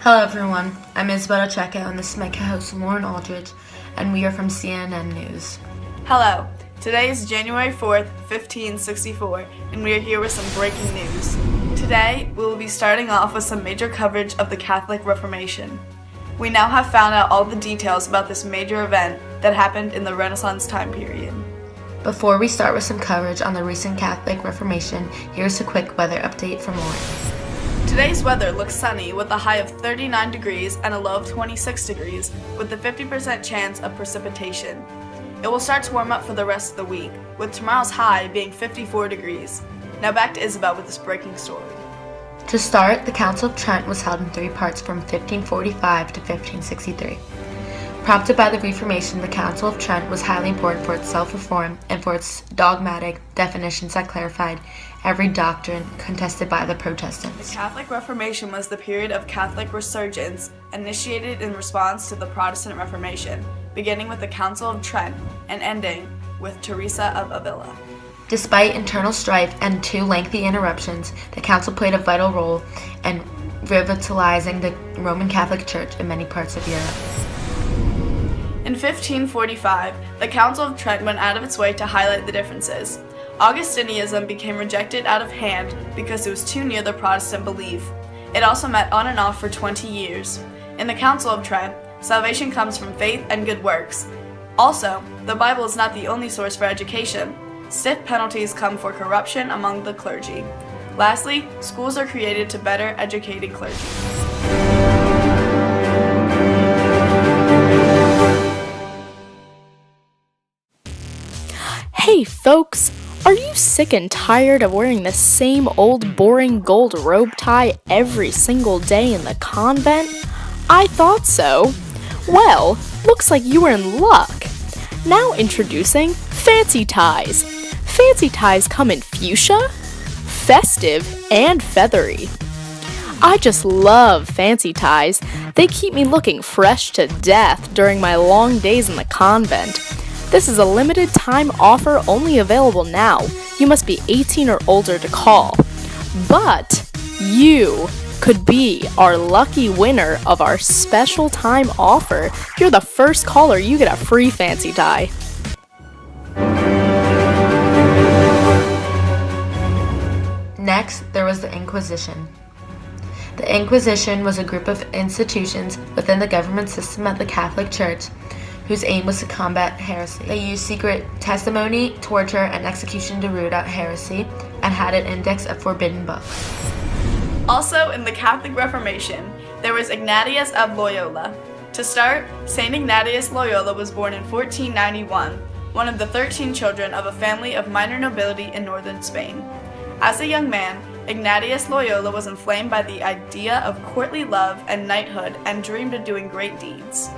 Hello everyone, I'm Isabel and this is my co-host Lauren Aldrich, and we are from CNN News. Hello, today is January 4th, 1564, and we are here with some breaking news. Today, we will be starting off with some major coverage of the Catholic Reformation. We now have found out all the details about this major event that happened in the Renaissance time period. Before we start with some coverage on the recent Catholic Reformation, here's a quick weather update from Lauren. Today's weather looks sunny with a high of 39 degrees and a low of 26 degrees with a 50% chance of precipitation. It will start to warm up for the rest of the week, with tomorrow's high being 54 degrees. Now back to Isabel with this breaking story. To start, the Council of Trent was held in 3 parts from 1545 to 1563. Prompted by the Reformation, the Council of Trent was highly important for its self-reform and for its dogmatic definitions that clarified every doctrine contested by the Protestants. The Catholic Reformation was the period of Catholic resurgence initiated in response to the Protestant Reformation, beginning with the Council of Trent and ending with Teresa of Avila. Despite internal strife and 2 lengthy interruptions, the Council played a vital role in revitalizing the Roman Catholic Church in many parts of Europe. In 1545, the Council of Trent went out of its way to highlight the differences. Augustinianism became rejected out of hand because it was too near the Protestant belief. It also met on and off for 20 years. In the Council of Trent, salvation comes from faith and good works. Also, the Bible is not the only source for education. Stiff penalties come for corruption among the clergy. Lastly, schools are created to better educated clergy. Hey folks, are you sick and tired of wearing the same old boring gold robe tie every single day in the convent? I thought so. Well, looks like you were in luck. Now introducing fancy ties. Fancy ties come in fuchsia, festive, and feathery. I just love fancy ties. They keep me looking fresh to death during my long days in the convent. This is a limited time offer only available now. You must be 18 or older to call. But you could be our lucky winner of our special time offer. If you're the first caller, you get a free fancy tie. Next, there was the Inquisition. The Inquisition was a group of institutions within the government system of the Catholic Church whose aim was to combat heresy. They used secret testimony, torture, and execution to root out heresy, and had an index of forbidden books. Also, in the Catholic Reformation, there was Ignatius of Loyola. To start, St. Ignatius Loyola was born in 1491, one of the 13 children of a family of minor nobility in northern Spain. As a young man, Ignatius Loyola was inflamed by the idea of courtly love and knighthood and dreamed of doing great deeds.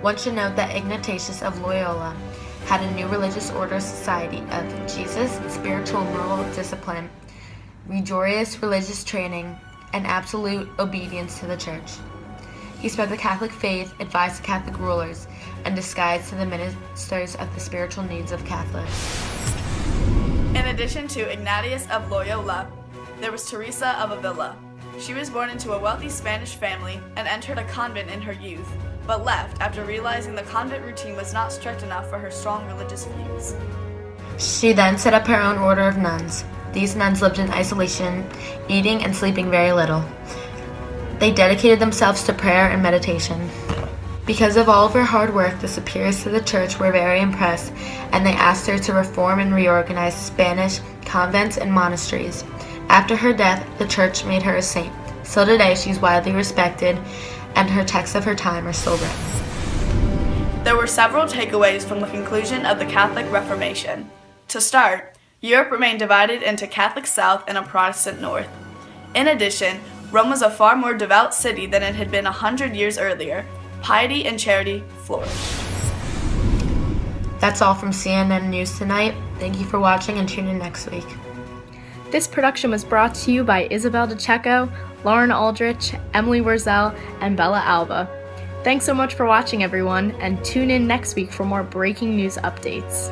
One should note that Ignatius of Loyola had a new religious order society of Jesus, spiritual moral discipline, rigorous religious training, and absolute obedience to the church. He spread the Catholic faith, advised the Catholic rulers, and disguised to the ministers of the spiritual needs of Catholics. In addition to Ignatius of Loyola, there was Teresa of Avila. She was born into a wealthy Spanish family and entered a convent in her youth, but left after realizing the convent routine was not strict enough for her strong religious views. She then set up her own order of nuns. These nuns lived in isolation, eating and sleeping very little. They dedicated themselves to prayer and meditation. Because of all of her hard work, the superiors to the church were very impressed, and they asked her to reform and reorganize Spanish convents and monasteries. After her death, the church made her a saint. Still today, she's widely respected, and her texts of her time are still read. There were several takeaways from the conclusion of the Catholic Reformation. To start, Europe remained divided into Catholic South and a Protestant North. In addition, Rome was a far more devout city than it had been 100 years earlier. Piety and charity flourished. That's all from CNN News tonight. Thank you for watching and tune in next week. This production was brought to you by Isabel Dececco, Lauren Aldrich, Emily Wurzel, and Bella Alba. Thanks so much for watching, everyone, and tune in next week for more breaking news updates.